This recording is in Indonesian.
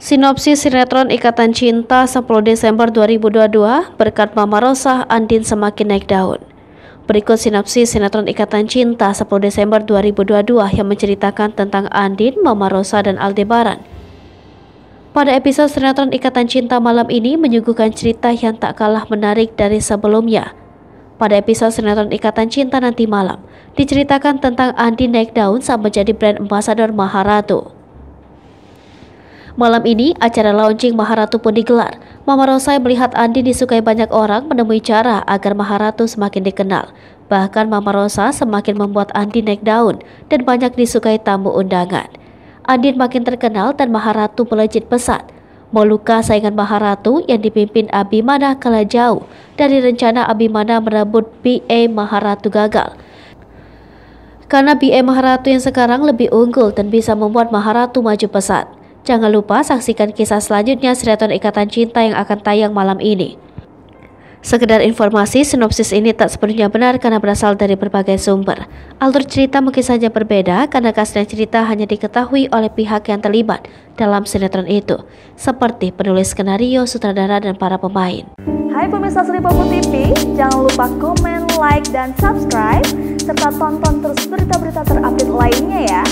Sinopsis sinetron Ikatan Cinta 10 Desember 2022 berkat Mama Rosa, Andin semakin naik daun. Berikut sinopsis sinetron Ikatan Cinta 10 Desember 2022 yang menceritakan tentang Andin, Mama Rosa, dan Aldebaran. Pada episode sinetron Ikatan Cinta malam ini menyuguhkan cerita yang tak kalah menarik dari sebelumnya. Pada episode sinetron Ikatan Cinta nanti malam, diceritakan tentang Andin naik daun saat menjadi brand ambassador Maharatu. Malam ini, acara launching Maharatu pun digelar. Mama Rosa melihat Andin disukai banyak orang menemui cara agar Maharatu semakin dikenal. Bahkan Mama Rosa semakin membuat Andin naik daun dan banyak disukai tamu undangan. Andin makin terkenal dan Maharatu melejit pesat. Moluka saingan Maharatu yang dipimpin Abimana kalah jauh dari rencana Abimana merebut BA Maharatu gagal. Karena BA Maharatu yang sekarang lebih unggul dan bisa membuat Maharatu maju pesat. Jangan lupa saksikan kisah selanjutnya sinetron Ikatan Cinta yang akan tayang malam ini. Sekedar informasi, sinopsis ini tak sepenuhnya benar karena berasal dari berbagai sumber. Alur cerita mungkin saja berbeda karena kasnya cerita hanya diketahui oleh pihak yang terlibat dalam sinetron itu, seperti penulis skenario, sutradara, dan para pemain. Hai pemirsa Sri Popo TV, jangan lupa komen, like, dan subscribe, serta tonton terus berita-berita terupdate lainnya ya.